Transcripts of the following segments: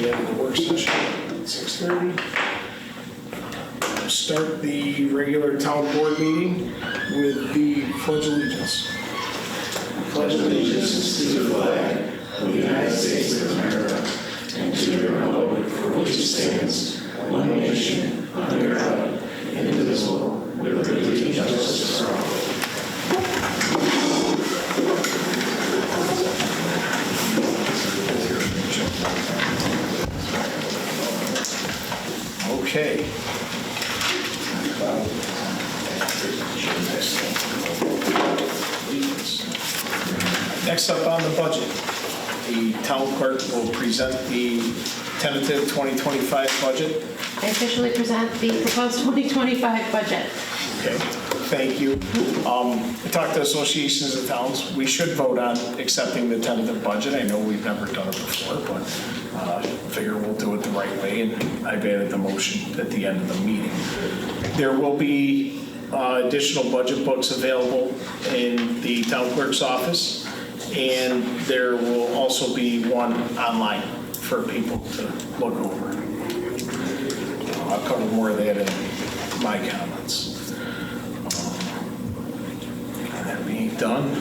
the end of the work session at 6:30. Start the regular town board meeting with the Pledge of Allegiance. Pledge allegiance to the flag of the United States of America and to the republic for which it stands, one nation, under God, indivisible, with liberty and justice for all. Okay. Next up on the budget, the town clerk will present the tentative 2025 budget. I officially present the proposed 2025 budget. Okay, thank you. I talked to associations of towns. We should vote on accepting the tentative budget. I know we've never done it before, but I figure we'll do it the right way, and I've added the motion at the end of the meeting. There will be additional budget books available in the town clerk's office, and there will also be one online for people to look over. I'll cover more of that in my comments. That being done,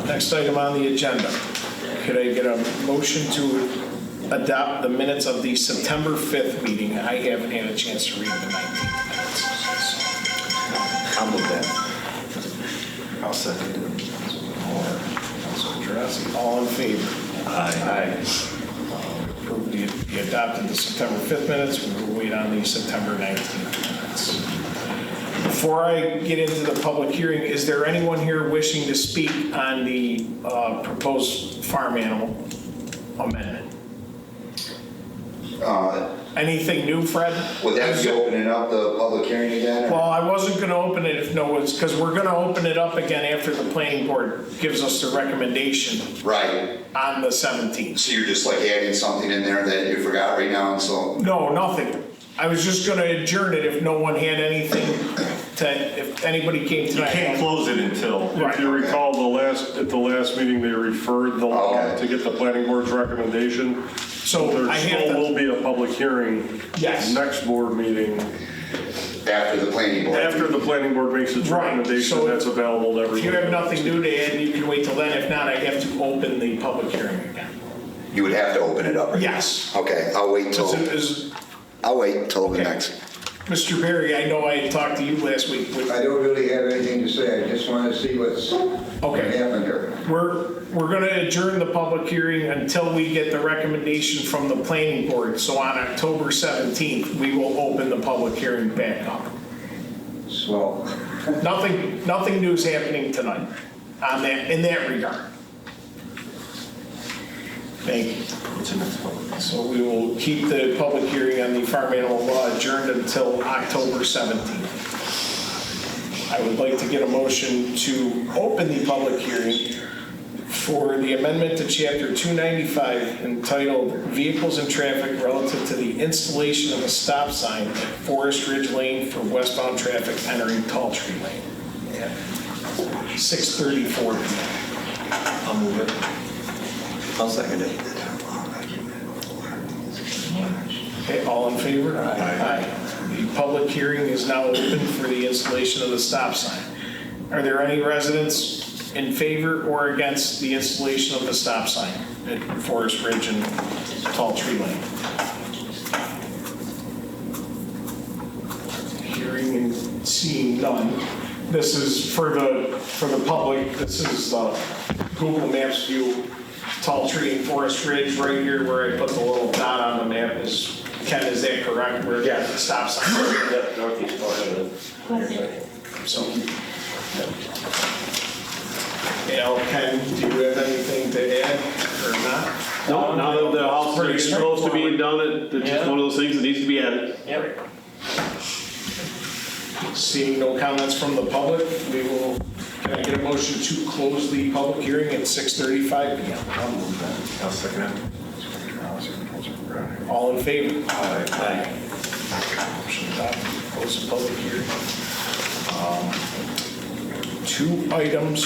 next item on the agenda. Could I get a motion to adopt the minutes of the September 5th meeting? I haven't had a chance to read the 19th minutes. I'll move that. I'll second it. All in favor? Aye. Approve the adopted the September 5th minutes. We will wait on the September 19th minutes. Before I get into the public hearing, is there anyone here wishing to speak on the proposed farm animal amendment? Anything new, Fred? Would that be opening up the public hearing again? Well, I wasn't going to open it if no one's, because we're going to open it up again after the planning board gives us the recommendation Right. on the 17th. So you're just like adding something in there that you forgot right now, and so. No, nothing. I was just going to adjourn it if no one had anything to, if anybody came You tonight. can't close it until, Right. if you recall, at the last meeting, they referred the law Okay. to get the planning board's recommendation. So There I have still to, will be a public hearing. Yes. Next board meeting, After the planning board. after the planning board makes its Right. recommendation, So that's available to if everyone. you have nothing new to add, you can wait till then. If not, I have to open the public hearing again. You would have to open it up. Right? Yes. Okay, I'll wait till Okay. the next. Mr. Berry, I know I talked to you last week. I don't really have anything to say. I just want to see what's Okay. happened here. We're going to adjourn the public hearing until we get the recommendation from the planning board. So on October 17th, we will open the public hearing back up. Swell. Nothing new is happening tonight on that, in that regard. Thank you. So we will keep the public hearing on the farm animal law adjourned until October 17th. I would like to get a motion to open the public hearing for the amendment to Chapter 295 entitled Vehicles and Traffic relative to the installation of a stop sign at Forest Ridge Lane for westbound traffic entering Tall Tree Lane at 6:34 p.m. I'll move it. I'll second it. Okay, all in favor? Aye. The public hearing is now open for the installation of the stop sign. Are there any residents in favor or against the installation of the stop sign at Forest Ridge and Tall Tree Lane? Hearing and seeing none. This is for the public. This is Google Maps view. Tall Tree and Forest Ridge right here where I put the little dot on the map is, Ken, is that correct? Where the stop sign is? Northeast part of it. So, Al, Ken, do you have anything to add or not? No, now that the house Pretty is supposed to be done, it's just Yeah. one of those things that needs to be added. Yep. Seeing no comments from the public, we will, can I get a motion to close the public hearing at 6:35 p.m.? I'll second it. All in favor? Aye. Motion adopted. Close the public hearing. 2 items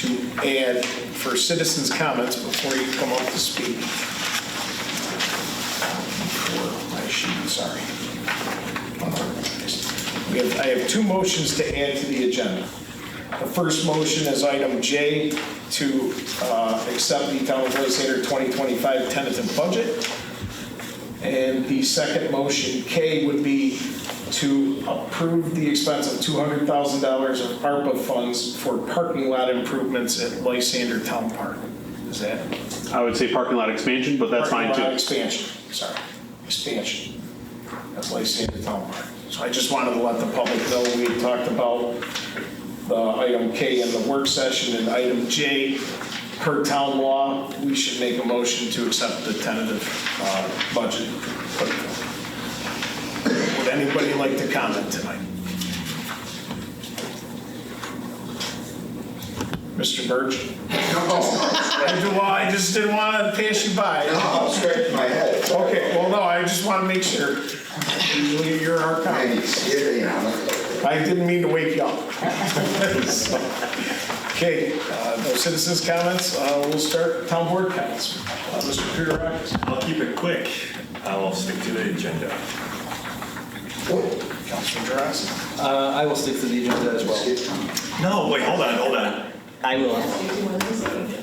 to add for citizens' comments before you come up to speak. I have two motions to add to the agenda. The first motion is item J to accept the Town of Lysander 2025 tentative budget. And the second motion, K, would be to approve the expense of $200,000 of ARPA funds for parking lot improvements at Lysander Town Park. Is that? I would say parking lot expansion, but that's fine Parking lot too. expansion, sorry, expansion. That's Lysander Town Park. So I just wanted to let the public know we had talked about the item K in the work session, and item J, per town law, we should make a motion to accept the tentative budget. Would anybody like to comment tonight? Mr. Birch? I just didn't want to pass you by. I'm scratching my head. Okay, well, no, I just want to make sure. Usually you're our comment. I didn't mean to wake you up. So, okay, no citizens' comments. We'll start town board comments. Mr. Peter. I'll keep it quick. I will stick to the agenda. Councilman Jurassic. I will stick to the agenda as well. No, wait, hold on. I will.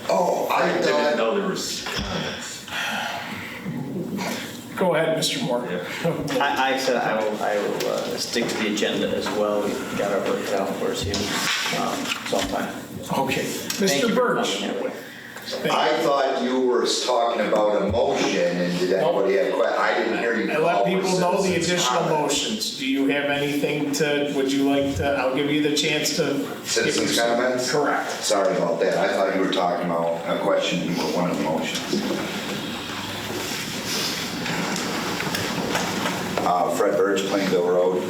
Oh, I I didn't thought, know there was comments. Go ahead, Mr. Moore. I said I will stick to the agenda as well. We got our work cut out for us here. So I'm fine. Okay, Thank you Mr. for Birch. coming, everyone. I thought you were talking about a motion, and did anybody have questions? I didn't hear you. I let call for people know the citizens' additional comment. motions. Do you have anything would you like to, I'll give you the chance to. Citizens' comments? Correct. Sorry about that. I thought you were talking about a question for one of the motions. Fred Birch, Plainville Road.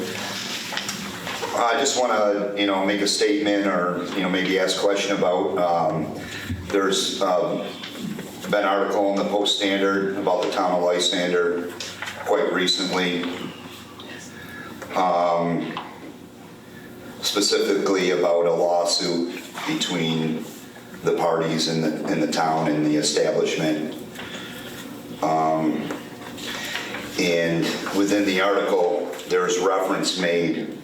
I just want to, make a statement or, maybe ask a question about, there's been an article in the Post Standard about the town of Lysander quite recently, specifically about a lawsuit between the parties in the town and the establishment. And within the article, there's reference made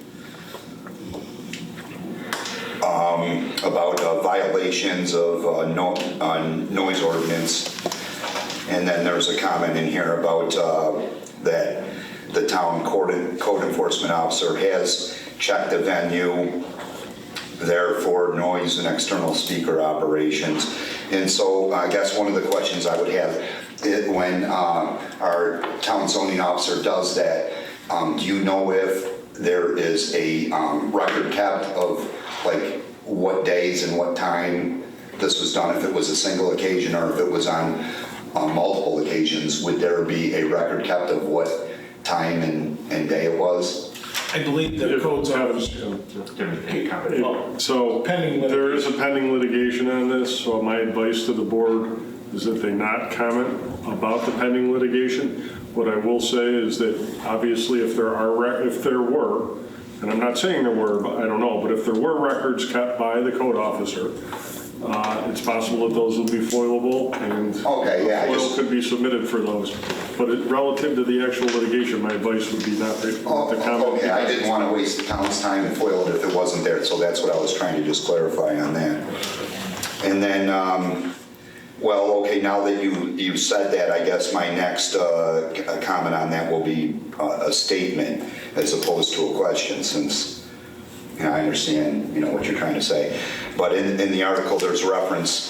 about violations of noise ordinance. And then there's a comment in here about that the town code enforcement officer has checked the venue there for noise and external speaker operations. And so I guess one of the questions I would have, when our town zoning officer does that, do you know if there is a record kept of like what days and what time this was done? If it was a single occasion or if it was on multiple occasions, would there be a record kept of what time and day it was? I believe the code's So Pending litigation. there is a pending litigation on this, so my advice to the board is that they not comment about the pending litigation. What I will say is that obviously if there were, and I'm not saying there were, but I don't know, but if there were records kept by the code officer, it's possible that those would be foilable and Okay, yeah, I FOIL just- could be submitted for those. But relative to the actual litigation, my advice would be not to comment. Okay, I didn't want to waste the town's time and foil it if it wasn't there, so that's what I was trying to just clarify on that. And then, well, okay, now that you said that, I guess my next comment on that will be a statement as opposed to a question, since I understand, what you're trying to say. But in the article, there's reference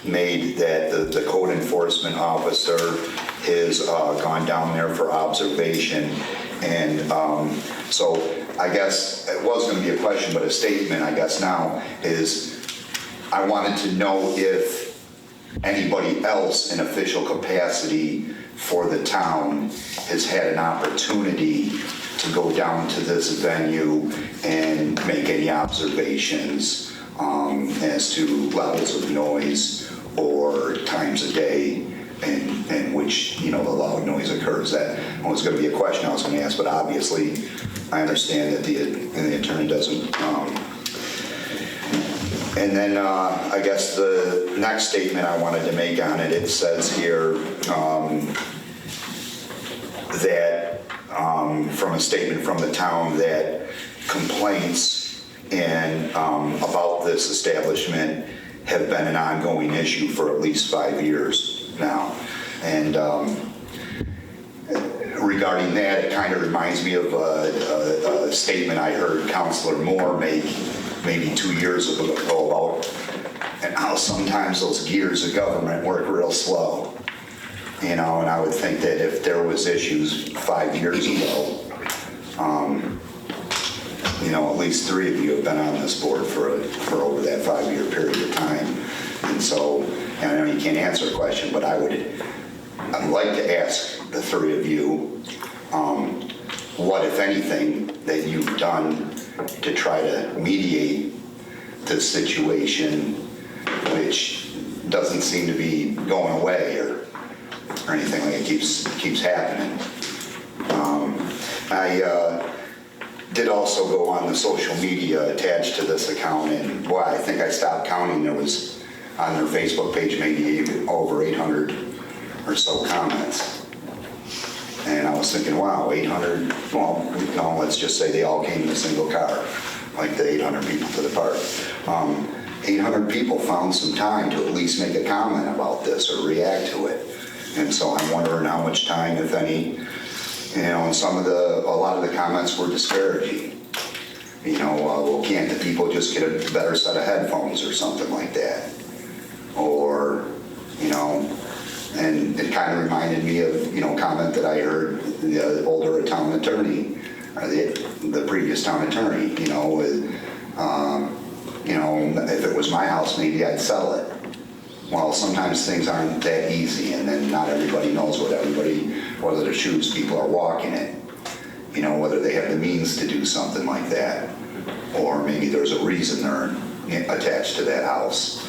made that the code enforcement officer has gone down there for observation. And so I guess it was going to be a question, but a statement, I guess now, is I wanted to know if anybody else in official capacity for the town has had an opportunity to go down to this venue and make any observations as to levels of noise or times of day in which, the loud noise occurs. That was going to be a question I was going to ask, but obviously I understand that the attorney doesn't. And then I guess the next statement I wanted to make on it, it says here that from a statement from the town that complaints and about this establishment have been an ongoing issue for at least 5 years now. And regarding that, it kind of reminds me of a statement I heard Councilor Moore make maybe 2 years ago about and how sometimes those gears of government work real slow. You know, and I would think that if there was issues 5 years ago, you know, at least 3 of you have been on this board for over that 5-year period of time. And so, and I know you can't answer a question, but I'd like to ask the 3 of you, what, if anything, that you've done to try to mediate this situation, which doesn't seem to be going away or anything like it keeps happening. I did also go on the social media attached to this account, and boy, I think I stopped counting. There was on their Facebook page maybe over 800 or so comments. And I was thinking, wow, 800, well, no, let's just say they all came in a single car, like the 800 people to the park. 800 people found some time to at least make a comment about this or react to it. And so I'm wondering how much time, if any, you know, and a lot of the comments were disparaging. You know, well, can't the people just get a better set of headphones or something like that? Or, you know, and it kind of reminded me of, you know, comment that I heard the older town attorney, or the previous town attorney, you know, with, you know, if it was my house, maybe I'd sell it. Well, sometimes things aren't that easy, and then not everybody knows what the shoes people are walking in. You know, whether they have the means to do something like that, or maybe there's a reason they're attached to that house.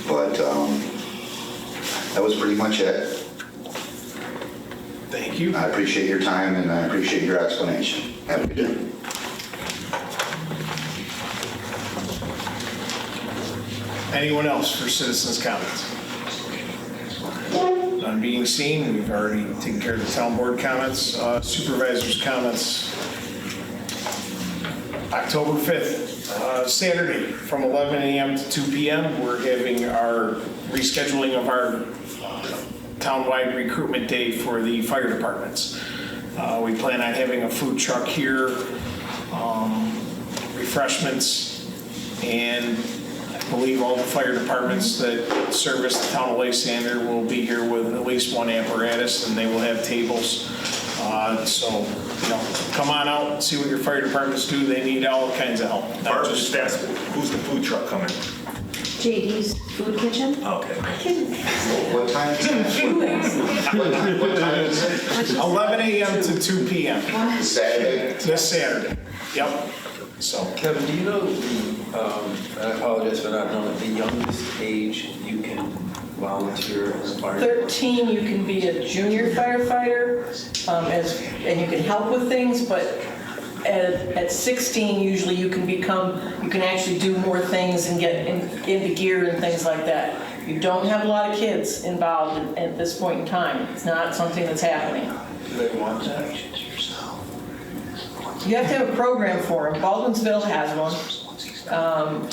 But that was pretty much it. Thank you. I appreciate your time, and I appreciate your explanation. Have a good day. Anyone else for citizens' comments? None being seen, we've already taken care of the town board comments. Supervisors' comments. October 5th, Saturday, from 11 a.m. to 2 p.m., we're having our rescheduling of our townwide recruitment day for the fire departments. We plan on having a food truck here, refreshments, and I believe all the fire departments that service the town of Lysander will be here with at least one apparatus, and they will have tables. So, you know, come on out and see what your fire departments do. They need all kinds of help. Barb, just ask, who's the food truck coming? JD's Food Kitchen. Okay. What time is it? What time is it? 11 a.m. to 2 p.m. Saturday? This Saturday. Yep. So, Kevin, do you know I apologize for not knowing, the youngest age you can volunteer as a fire? 13, you can be a junior firefighter, and you can help with things, but at 16, usually you can actually do more things and get into gear and things like that. You don't have a lot of kids involved at this point in time. It's not something that's happening. Do they want that? You have to have a program for them. Baldwinsville has one,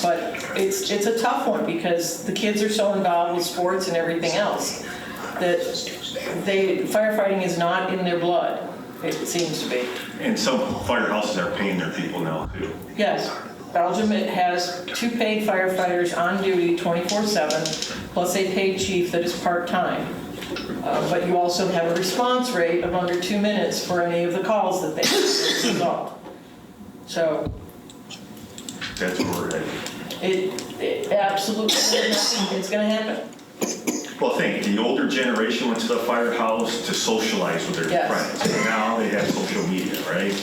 but it's a tough one because the kids are so involved with sports and everything else that firefighting is not in their blood. It seems to be. And some firehouses are paying their people now too. Yes, Belgium has 2 paid firefighters on duty 24/7, plus a paid chief that is part-time. But you also have a response rate of under 2 minutes for any of the calls that they resolve. So That's where we're headed. it absolutely it's going to happen. Well, think, the older generation went to the firehouse to socialize with their Yes. friends. Now they have social media, right?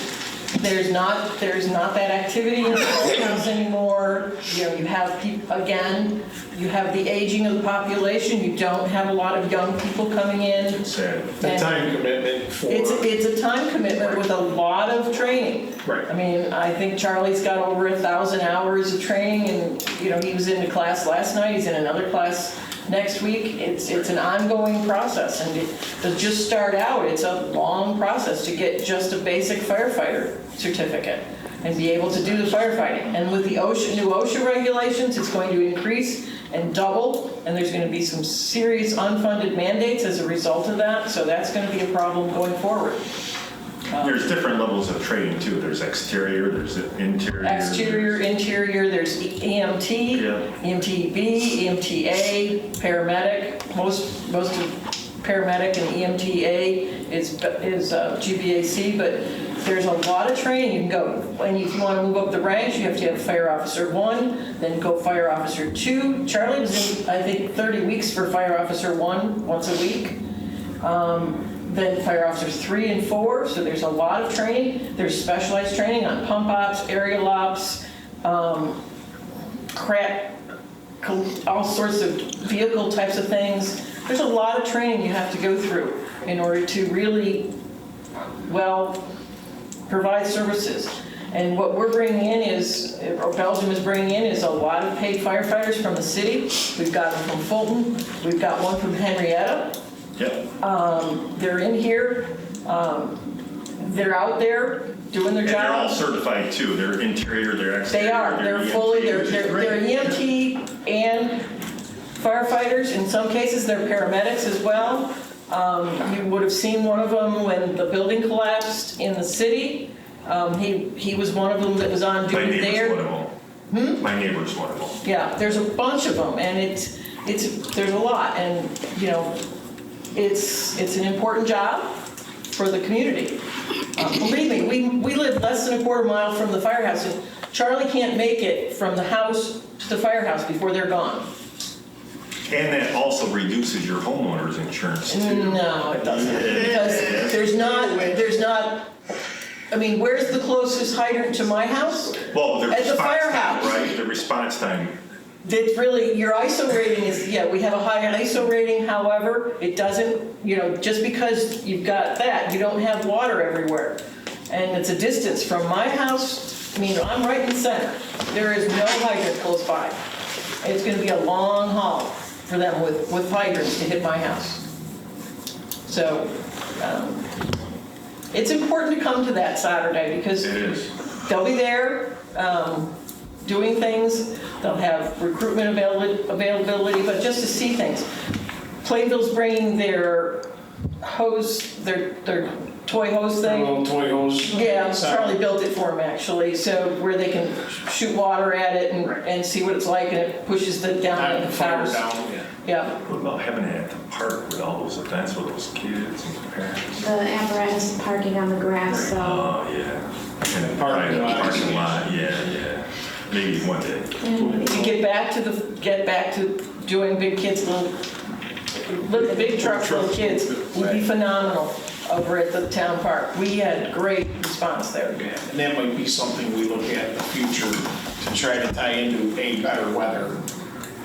There's not that activity in the firehouse anymore. You know, you have people, again, you have the aging of the population. You don't have a lot of young people coming in. Sad. the time commitment for... It's a time commitment with a lot of training. Right. I mean, I think Charlie's got over 1,000 hours of training, and you know, he was into class last night. He's in another class next week. It's an ongoing process, and it does just start out. It's a long process to get just a basic firefighter certificate and be able to do the firefighting. And with the new OSHA regulations, it's going to increase and double, and there's going to be some serious unfunded mandates as a result of that, so that's going to be a problem going forward. There's different levels of training too. There's exterior, there's interior. Exterior, interior, there's EMT, Yeah. EMTB, EMTA, paramedic. Most of paramedic and EMTA is GPAC, but there's a lot of training. You can go, and if you want to move up the ranks, you have to have Fire Officer 1, then go Fire Officer 2. Charlie was in, I think, 30 weeks for Fire Officer 1 once a week. Then Fire Officers 3 and 4, so there's a lot of training. There's specialized training on pump ops, aerial ops, all sorts of vehicle types of things. There's a lot of training you have to go through in order to really, well, provide services. And what we're bringing in is, or Belgium is bringing in, is a lot of paid firefighters from the city. We've got them from Fulton. We've got one from Henrietta. Yep. They're in here. They're out there doing their And job. they're all certified too. They're interior, they're exterior. They are. They're EMT, fully. which is They're great. EMT and firefighters. In some cases, they're paramedics as well. You would have seen one of them when the building collapsed in the city. He was one of them that was on My duty neighbor's there. one of them. My neighbor's one of them. Yeah, there's a bunch of them, and there's a lot, and you know, it's an important job for the community. Believe me, we live less than a quarter mile from the firehouse, and Charlie can't make it from the house to the firehouse before they're gone. And that also reduces your homeowner's insurance too. No, it doesn't, because there's not. I mean, where's the closest hydrant to my house? Well, the At the response time, firehouse. right? The response time. It's really, your ISO rating is, yeah, we have a high ISO rating, however, it doesn't, you know, just because you've got that, you don't have water everywhere. And it's a distance from my house, I mean, I'm right in the center. There is no hydrant close by. It's gonna be a long haul for them with hydrants to hit my house. So, it's important to come to that Saturday because It is. they'll be there, doing things. They'll have recruitment availability, but just to see things. Plainville's bringing their hose, their toy hose thing. Little toy hose. Yeah, Charlie built it for them actually, so where they can shoot water at it and see what it's like, and it pushes the down in the Fire house. down, yeah. Yeah. What about having it at the park with all those events with those kids and parents? The apparatus parking on the grass, so. Oh, yeah. And Parking lot. Parking lot, yeah. Maybe one day. To get back to doing big kids, little big trucks, little kids would be phenomenal over at the town park. We had great response there. Yeah, and that might be something we look at in the future to try to tie into a better weather.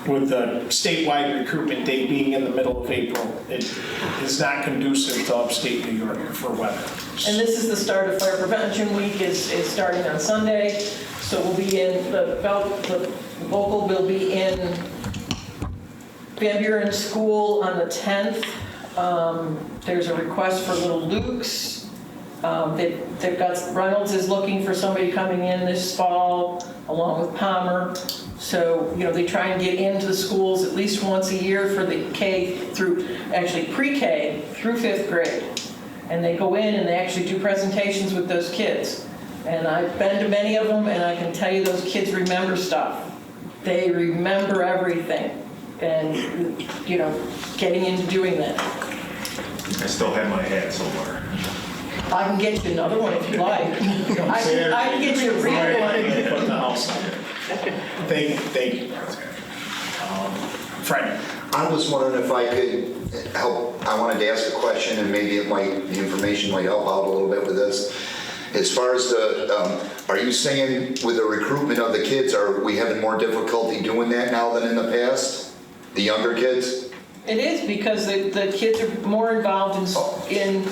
With the statewide recruitment day being in the middle of April, it is not conducive to upstate New York for weather. And this is the start of Fire Prevention Week, is starting on Sunday. So we'll be in, the local will be in Van Buren School on the 10th. There's a request for Little Luke's. They've got, Reynolds is looking for somebody coming in this fall, along with Palmer. So, you know, they try and get into the schools at least once a year for the K through, actually pre-K through 5th grade. And they go in and they actually do presentations with those kids. And I've been to many of them, and I can tell you those kids remember stuff. They remember everything. And, you know, getting into doing that. I still have my hat somewhere. I can get you another one if you like. I can get you a real one. Put the house on. Thank you. Fred. I was wondering if I could help. I wanted to ask a question, and maybe the information might help out a little bit with this. As far as are you saying with the recruitment of the kids, are we having more difficulty doing that now than in the past? The younger kids? It is, because the kids are more involved in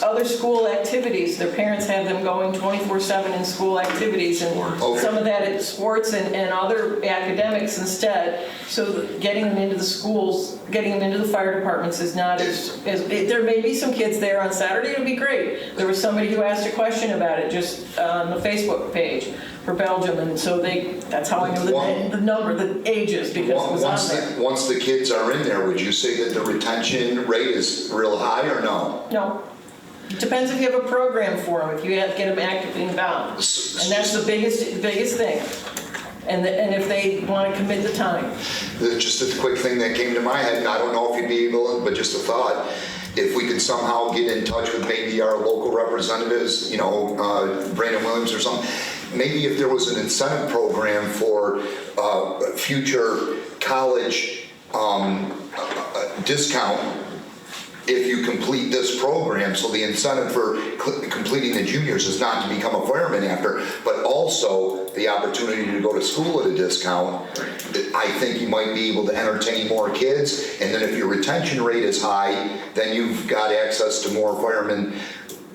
other school activities. Their parents have them going 24/7 in school activities, and some of that at sports and other academics instead. So getting them into the schools, getting them into the fire departments is not as there may be some kids there on Saturday, it would be great. There was somebody who asked a question about it just on the Facebook page for Belgium, and so that's how I know the number, the ages, because it was on there. Once the kids are in there, would you say that the retention rate is real high or no? No. It depends if you have a program for them, if you have to get them actively involved. And that's the biggest thing. And if they want to commit the time. Just a quick thing that came to my head, and I don't know if you'd be able, but just a thought. If we could somehow get in touch with maybe our local representatives, Brandon Williams or something, maybe if there was an incentive program for future college discount if you complete this program, so the incentive for completing the juniors is not to become a fireman after, but also the opportunity to go to school at a discount. I think you might be able to entertain more kids, and then if your retention rate is high, then you've got access to more firemen.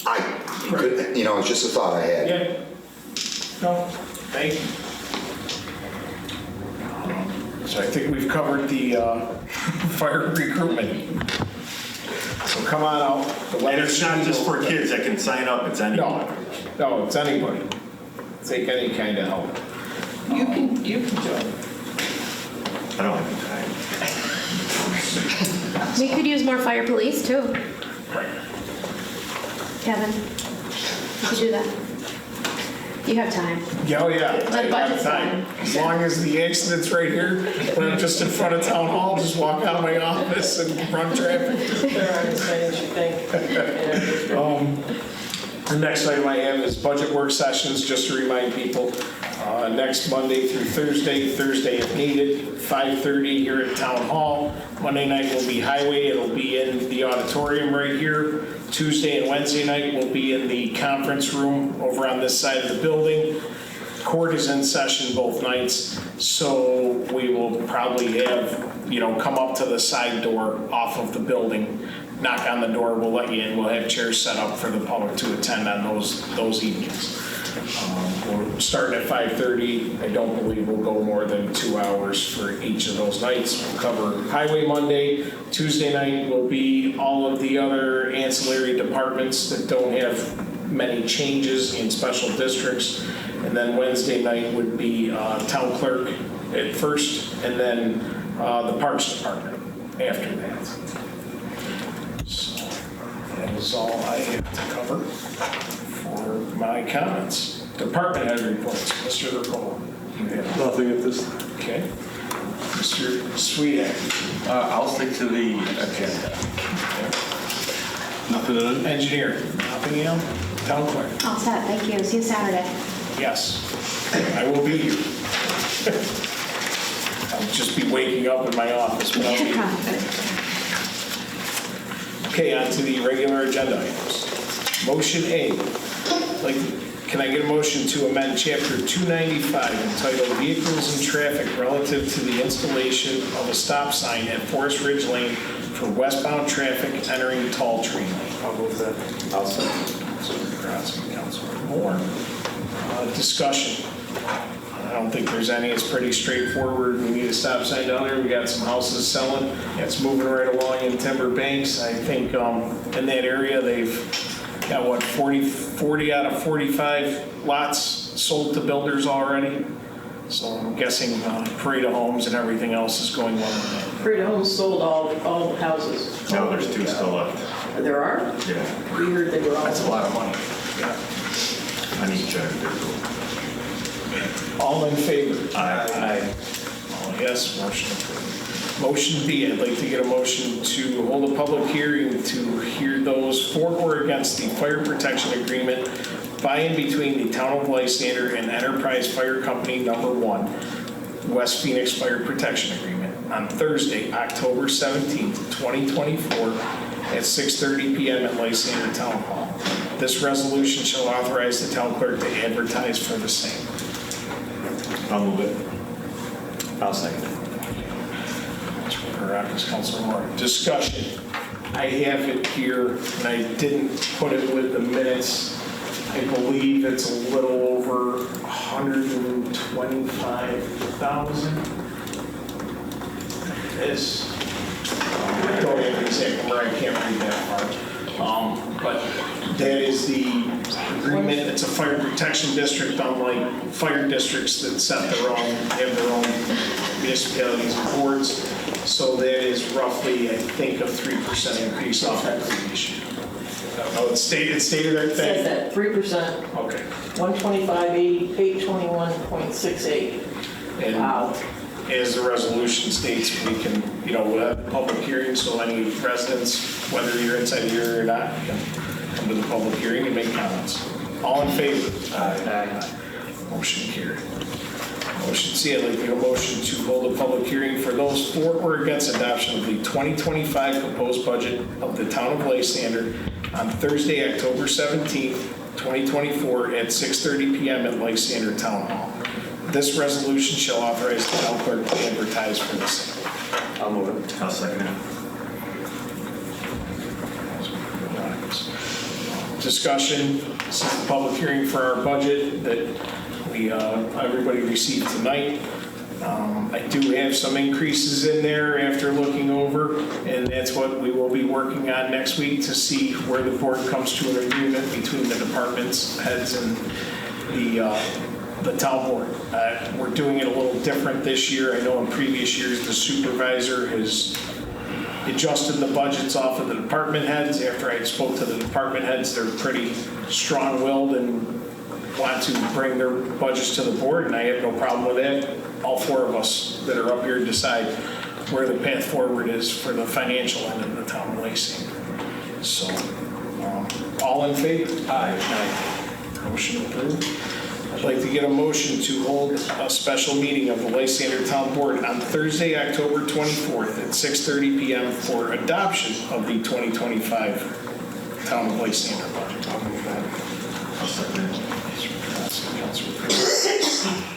It's just a thought I had. Yeah. No, thank you. So I think we've covered the fire recruitment. So come on out. And it's not just for kids that can sign up, it's anyone. No, it's anybody. Take any kind of help. You can join. I don't have the time. We could use more fire police too. Kevin, you could do that. You have time. Yeah, oh yeah. The budget's time. fine. As long as the accident's right here, when I'm just in front of town hall, just walk out of my office and run traffic. There are as many as you think. The next item I have is budget work sessions, just to remind people. Next Monday through Thursday if needed, 5:30 here at Town Hall. Monday night will be highway, it'll be in the auditorium right here. Tuesday and Wednesday night will be in the conference room over on this side of the building. Court is in session both nights, so we will probably have, come up to the side door off of the building, knock on the door, we'll let you in, we'll have chairs set up for the public to attend on those evenings. We're starting at 5:30. I don't believe we'll go more than 2 hours for each of those nights. We'll cover highway Monday. Tuesday night will be all of the other ancillary departments that don't have many changes in special districts. And then Wednesday night would be town clerk at first, and then the parks department after that. So that is all I have to cover for my comments. Department head reports. Mr. Cole. Nothing at this time. Okay. Mr. Sweetak. I'll stick to the agenda. Nothing to do? Engineer. Nothing else? Town clerk. All set, thank you. See you Saturday. Yes. I will be here. I'll just be waking up in my office. But I'll be here. Okay, on to the regular agenda items. Motion A. Can I get a motion to amend Chapter 295 entitled Vehicles and Traffic relative to the installation of a stop sign at Forest Ridge Lane for westbound traffic entering Tall Tree Lane? I'll move that. I'll second. Councilor Gratzky, Councilor Moore. Discussion. I don't think there's any. It's pretty straightforward. We need a stop sign down there. We got some houses selling. It's moving right along in Timber Banks. I think in that area they've got 40 out of 45 lots sold to builders already. So I'm guessing Parade of Homes and everything else is going well with that. Parade of Homes sold all the houses. No, there's 2 still left. There are? Yeah. We heard they were all. That's a lot of money. Yeah. I need to check. All in favor? Aye. All yes, motion approved. Motion B, I'd like to get a motion to hold a public hearing to hear those for or against the fire protection agreement by and between the Town of Lysander and Enterprise Fire Company No. 1, West Phoenix Fire Protection Agreement, on Thursday, October 17th, 2024, at 6:30 p.m. at Lysander Town Hall. This resolution shall authorize the town clerk to advertise for the same. I'll move it. I'll second it. Kourakis, Councilor Moore. Discussion. I have it here, and I didn't put it with the minutes. I believe it's a little over 125,000. This, I don't have the exact number, I can't read that far. But that is the agreement. It's a fire protection district, unlike fire districts that have their own municipalities and boards. So that is roughly, I think, a 3% increase off that previous year. Oh, it's stated there. It says that, 3%, Okay. 821.68. And Wow. as the resolution states, we can, we'll have a public hearing, so any residents, whether you're inside the area or not, can come to the public hearing and make comments. All in favor? Aye. Motion carried. Motion C, I'd like to make a motion to hold a public hearing for those for or against adoption of the 2025 proposed budget of the town of Lysander on Thursday, October 17th, 2024 at 6:30 p.m. at Lysander Town Hall. This resolution shall authorize the town clerk to advertise for the same. I'll move it. I'll second it. Discussion, this is the public hearing for our budget that everybody received tonight. I do have some increases in there after looking over, and that's what we will be working on next week to see where the board comes to an agreement between the departments heads and the town board. We're doing it a little different this year. I know in previous years the supervisor has adjusted the budgets off of the department heads. After I spoke to the department heads, they're pretty strong-willed and want to bring their budgets to the board, and I have no problem with that. All four of us that are up here decide where the path forward is for the financial end of the town of Lysander. So, all in favor? Aye. Motion approved. I'd like to get a motion to hold a special meeting of the Lysander Town Board on Thursday, October 24th at 6:30 p.m. for adoption of the 2025 Town of Lysander budget. I'll second it.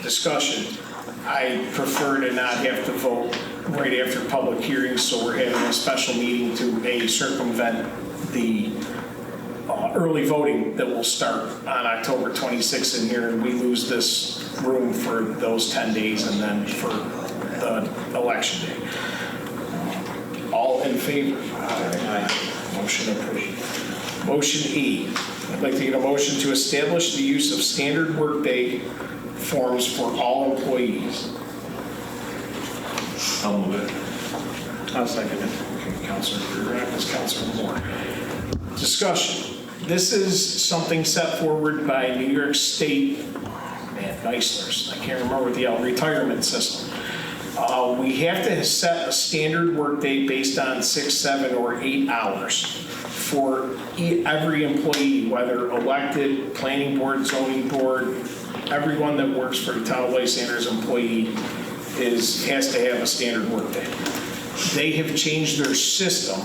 Discussion. I prefer to not have to vote right after public hearings, so we're having a special meeting to circumvent the early voting that will start on October 26th in here, and we lose this room for those 10 days and then for the election day. All in favor? Aye. Motion approved. Motion E. I'd like to get a motion to establish the use of standard workday forms for all employees. I'll move it. I'll second it. Okay, Councilor Kourakis, Councilor Moore. Discussion. This is something set forward by New York State, Lysander, I can't remember the retirement system. We have to set a standard workday based on 6, 7, or 8 hours for every employee, whether elected, planning board, zoning board, everyone that works for the town of Lysander's employee has to have a standard workday. They have changed their system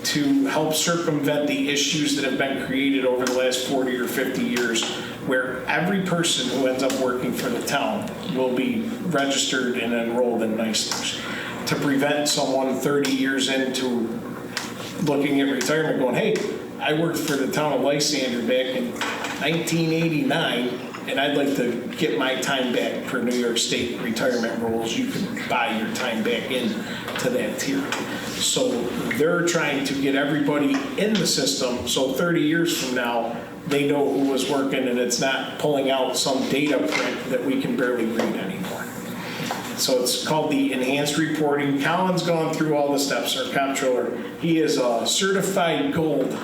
to help circumvent the issues that have been created over the last 40 or 50 years, where every person who ends up working for the town will be registered and enrolled in Lysander, to prevent someone 30 years into looking at retirement going, hey, I worked for the town of Lysander back in 1989, and I'd like to get my time back per New York State retirement rules. You can buy your time back in to that tier. So they're trying to get everybody in the system, so 30 years from now, they know who was working, and it's not pulling out some data print that we can barely read anymore. So it's called the enhanced reporting. Colin's gone through all the steps, our comptroller. He is a certified gold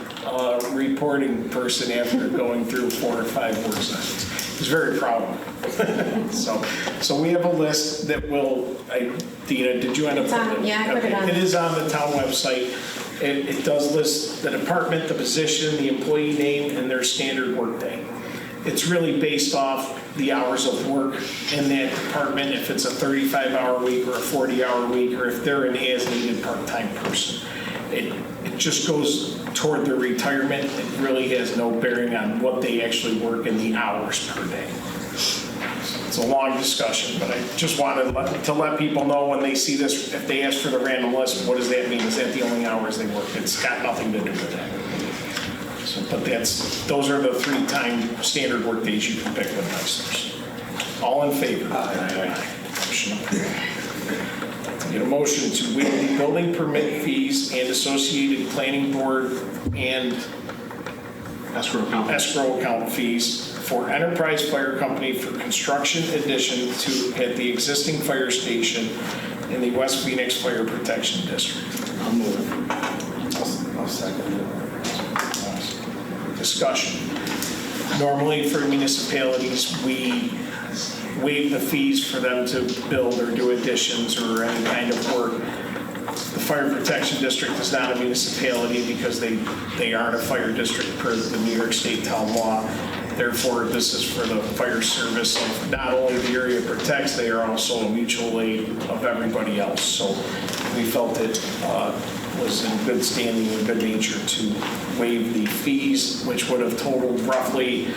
reporting person after going through 4 or 5 work sessions. He's very proud of it. So we have a list that will, Dina, did you end up putting it? Yeah, I put it on. It is on the town website. It does list the department, the position, the employee name, and their standard workday. It's really based off the hours of work in that department, if it's a 35-hour week or a 40-hour week, or if they're an as-needed part-time person. It just goes toward their retirement. It really has no bearing on what they actually work in the hours per day. it's a long discussion, but I just wanted to let people know when they see this, if they ask for the random list, what does that mean? Is that the only hours they work? It's got nothing to do with that. So, but those are the 3-time standard work days you can pick with Lysander. All in favor? Aye. Motion carried. Get a motion to waive the building permit fees and associated planning board and escrow account fees for Enterprise Fire Company for construction addition at the existing fire station in the West Phoenix Fire Protection District. I'll move it. I'll second it. Discussion. Normally for municipalities, we waive the fees for them to build or do additions or any kind of work. The Fire Protection District is not a municipality because they aren't a fire district per the New York State town law. Therefore, this is for the fire service of not only the area it protects, they are also a mutual aid of everybody else. So we felt it was in good standing and good nature to waive the fees, which would have totaled roughly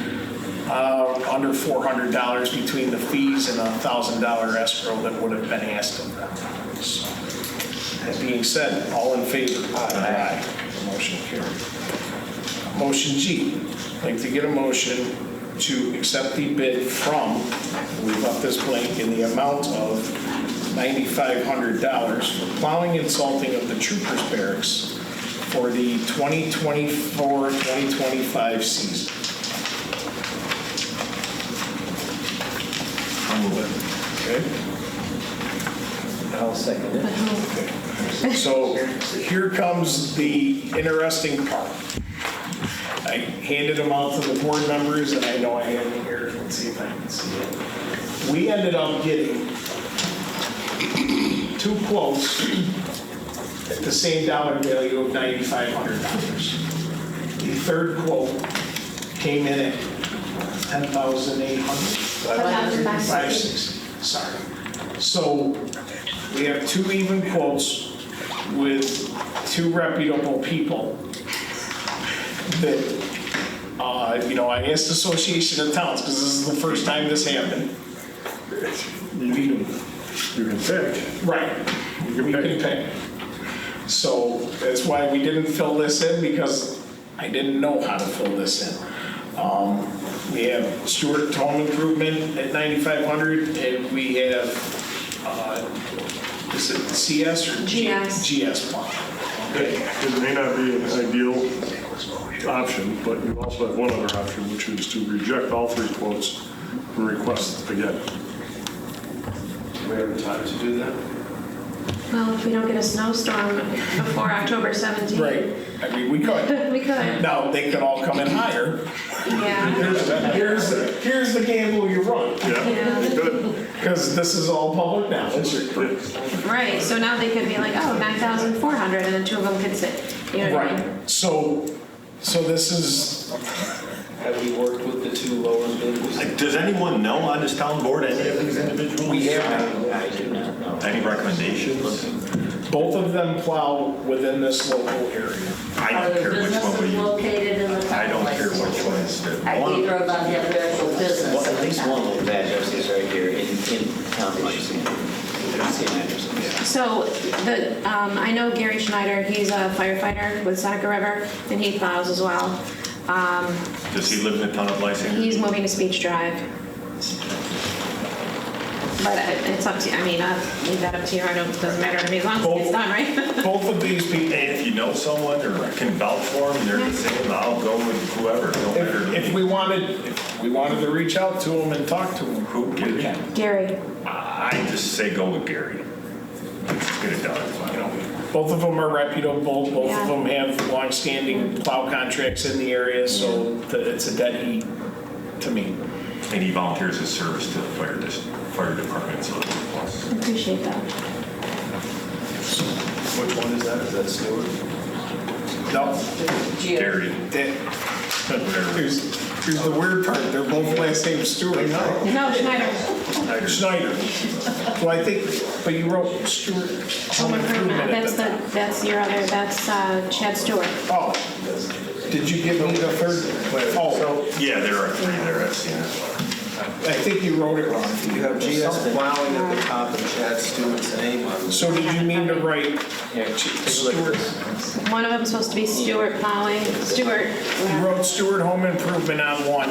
under $400 between the fees and a $1,000 escrow that would have been asked of them. So, that being said, all in favor? Aye. Motion carried. Motion G, I'd like to get a motion to accept the bid from, we left this blank, in the amount of $9,500 for plowing and salting of the troopers barracks for the 2024-2025 season. I'll move it. Okay. I'll second it. Okay. So here comes the interesting part. I handed them out to the board members, and I know I have it here. Let's see if I can see it. We ended up getting 2 quotes at the same dollar value of $9,500. The third quote came in at $10,800. 560. Sorry. So we have 2 even quotes with 2 reputable people that, I asked Association of Towns because this is the first time this happened. You can pick. Right. We can pick. So that's why we didn't fill this in, because I didn't know how to fill this in. We have Stewart Home Improvement at $9,500, and we have, is it CS or GS? GS Plow. Okay. It may not be an ideal option, but you also have one other option, which is to reject all 3 quotes and request again. Do we have time to do that? Well, if we don't get a snowstorm before October 17th. Right. I mean, we could. We could. Now, they could all come in higher. Yeah. Here's the gamble you run. Yeah. Good. Because this is all public knowledge. Right, so now they could be like, oh, 9,400, and then 2 of them could sit, you know what I mean? Right. So this is, Have we worked with the 2 lower bidders? Does anyone know on this town board any of these individuals? We have. I do not know. Any recommendations? both of them plow within this local area. I don't care which one we use. Located in the town. I don't care which one is the. Either of them have their actual business. Well, at least one of the address is right here in town of Lysander. I don't see an address on this. So I know Gary Schneider, he's a firefighter with Seneca River, and he plows as well. Does he live in the town of Lysander? He's moving to Speech Drive. But it's up to you. I mean, I'll leave that up to you. I don't, it doesn't matter to me as long as it gets done, right? Both of these people, And if you know someone or can vouch for them, they're the same, I'll go with whoever, no matter. if we wanted to reach out to them and talk to them, Who, we can. Gary. I just say go with Gary. Let's get it done. You know, both of them are reputable. Both Yeah. of them have long-standing plow contracts in the area, so it's a dead heat to me. And he volunteers his service to the fire department, so it's a plus. Appreciate that. Which one is that? Is that Stewart? No, Gary. here's the weird part. They're both last name Stewart. No, Schneider. Schneider. Well, I think, but you wrote Stewart. Home Improvement. That's your other, that's Chad Stewart. Oh, did you give me the third? Oh, Yeah, there are three there, I've seen it. I think you wrote it wrong. You have GS plowing at the top and Chad Stewart's name on it. So did you mean to write Here, take a look at Stewart? this. One of them's supposed to be Stewart plowing, Stewart. You wrote Stewart Home Improvement on one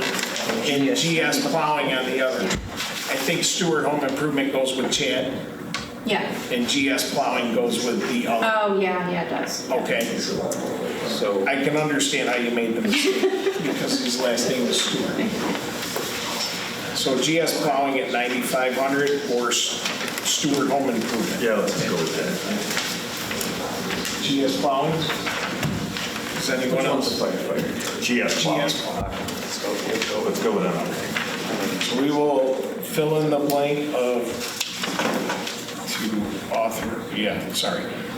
and GS Plowing on the other. I think Stewart Home Improvement goes with Chad Yeah. and GS Plowing goes with the other. Oh, yeah, it does. Okay, So, I can understand how you made the mistake because his last name is Stewart. So GS Plowing at 9,500 or Stewart Home Improvement? Yeah, let's go with that. GS Plowing? Is anyone else? GS Plowing. GS Plowing. Let's go with that. So we will fill in the blank of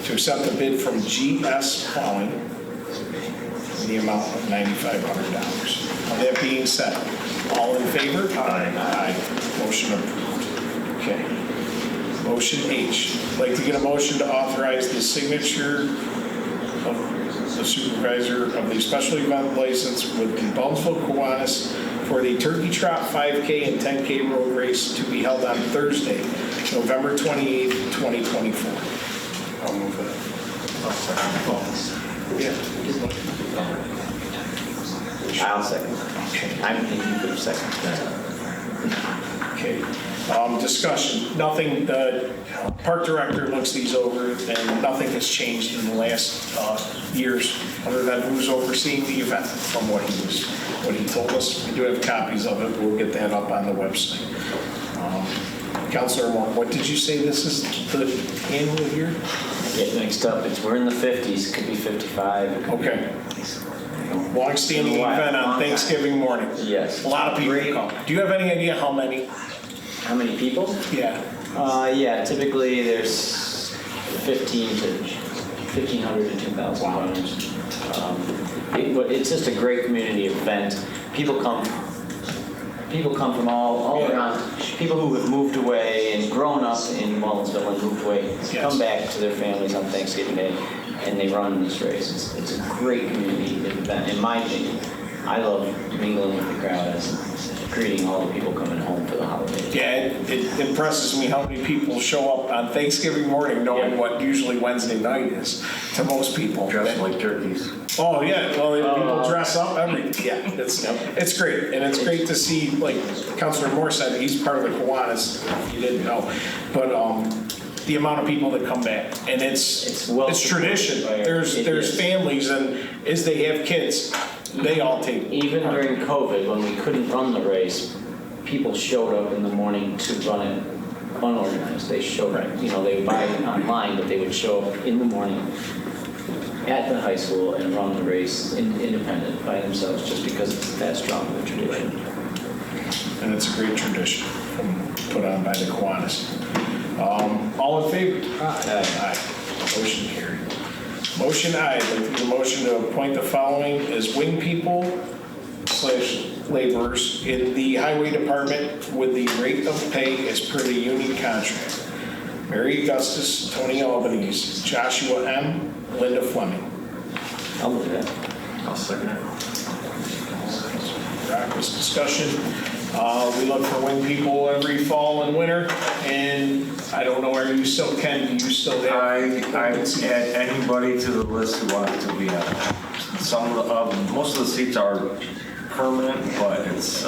to accept the bid from GS Plowing in the amount of $9,500. That being said, all in favor? Aye. Aye. Motion approved. Okay. Motion H. I'd like to get a motion to authorize the signature of the supervisor of the special event license with the Baldwinsville Kiwanis for the Turkey Trot 5K and 10K road race to be held on Thursday, November 28th, 2024. I'll move it. Yeah. I'll second. Okay. I'm thinking for a second. Okay. Discussion. Nothing, the park director looks these over and nothing has changed in the last years other than who's overseeing the event from what he told us. We do have copies of it. We'll get that up on the website. Councilor Moore, what did you say this is the annual year? Get mixed up. We're in the 50s, could be 55. Okay. Long-standing Wow. event on Thanksgiving morning. Yes. A lot of people come. Do you have any idea how many? How many people? Yeah. Yeah, typically there's 1,500 to 2,000 runners. But it's just a great community event. People come from all around. People who have moved away and grown up in Wallensville and moved away come back to their families on Thanksgiving Day, and they run this race. It's a great community event, in my opinion. I love mingling with the crowd and greeting all the people coming home for the holidays. Yeah, it impresses me how many people show up on Thanksgiving morning knowing what usually Wednesday night is to most people. Dressed like turkeys. Oh, yeah, well, people dress up, it's great. And it's great to see, like Councilor Moore said, he's part of the Kiwanis, if you didn't know. But the amount of people that come back, and it's tradition. There's families, and as they have kids, they all take. Even during COVID, when we couldn't run the race, people showed up in the morning to run it unorganized. They showed up, they would buy it online, but they would show up in the morning at the high school and run the race independent by themselves, just because it's that strong of a tradition. And it's a great tradition put on by the Kiwanis. All in favor? Aye. Motion carried. Motion I, the motion to appoint the following as wing people / laborers in the highway department with the rate of pay as per the union contract. Mary Augustus, Tony Albanese, Joshua M., Linda Fleming. I'll move that. I'll second it. This discussion. We look for wing people every fall and winter, and I don't know, are you still, Ken, do you still have? I add anybody to the list who wants to be on it. Most of the seats are permanent, but it's,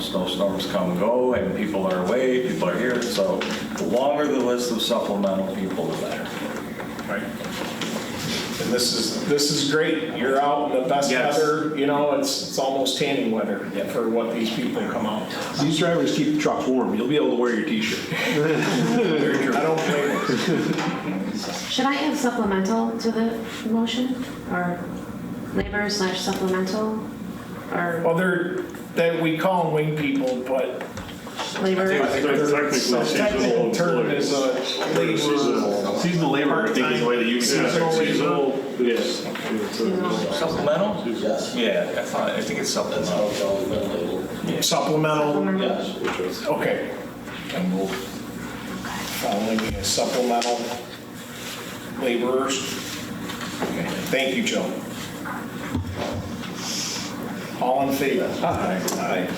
snowstorms come and go, and people are away, people are here, so the longer the list of supplemental people, the better. Right. And this is great. You're out in the best weather, it's almost tanning weather for what these people come out. These drivers keep the trucks warm. You'll be able to wear your t-shirt. I don't blame you. Should I add supplemental to the motion? Or labor / supplemental? Or That we call them wing people, but labor? their technical term is a labor. Seasonal labor, I think, is the way to use it. Seasonal Yes. Supplemental? Yeah, I think it's supplemental. Supplemental? Okay. And we'll following as supplemental laborers. Okay. Thank you, Joe. All in favor? Aye.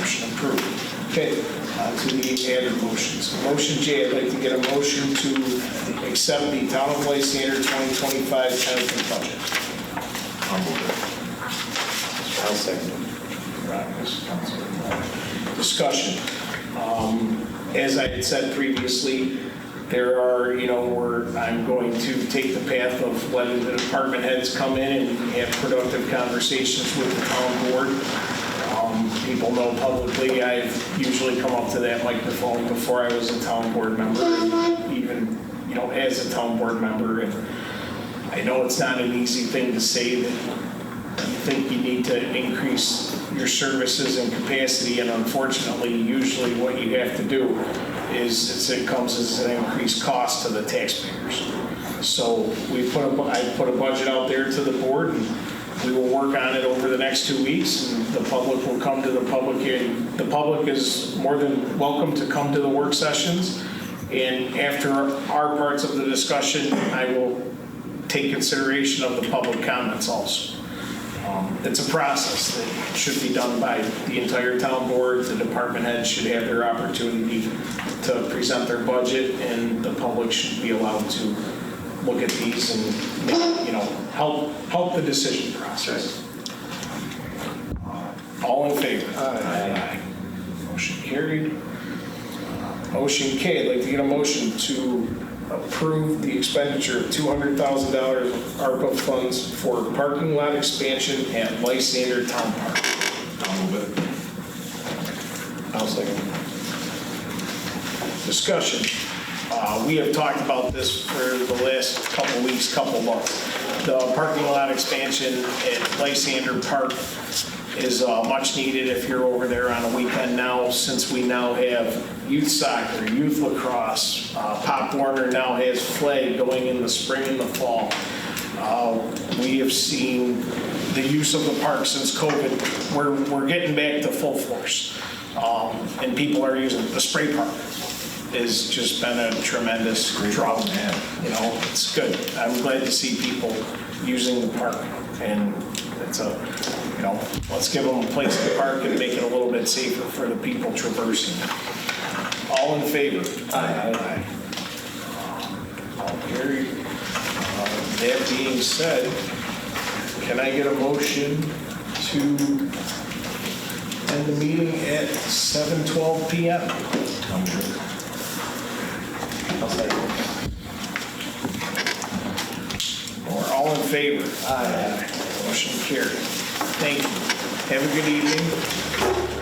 Motion approved. Okay, to the added motions. Motion J, I'd like to get a motion to accept the Town of Lysander 2025 tentative budget. I'll second. Discussion. As I had said previously, there are, I'm going to take the path of letting the department heads come in and have productive conversations with the town board. People know publicly I've usually come up to that microphone before I was a town board member, and even, as a town board member. And I know it's not an easy thing to say that you think you need to increase your services and capacity, and unfortunately, usually what you have to do is it comes as an increased cost to the taxpayers. So I put a budget out there to the board, and we will work on it over the next 2 weeks, and the public will come to the public hearing. The public is more than welcome to come to the work sessions, and after our parts of the discussion, I will take consideration of the public comments also. It's a process that should be done by the entire town board. The department heads should have their opportunity to present their budget, and the public should be allowed to look at these and, help the decision process. All in favor? Aye. Motion carried. Motion K, I'd like to get a motion to approve the expenditure of $200,000 of ARPA funds for parking lot expansion at Lysander Town Park. I'll move it. I'll second. Discussion. We have talked about this for the last couple weeks, couple months. The parking lot expansion at Lysander Park is much needed if you're over there on a weekend now, since we now have youth soccer, youth lacrosse. Pop Warner now has flag going in the spring and the fall. We have seen the use of the park since COVID. We're getting back to full force. And people are using the spray park. Has just been a tremendous draw. It's good. I'm glad to see people using the park, and it's let's give them a place to park and make it a little bit safer for the people traversing. All in favor? Aye. All carried. That being said, can I get a motion to end the meeting at 7:12 p.m.? I'll say. Or all in favor? Aye. Motion carried. Thank you. Have a good evening.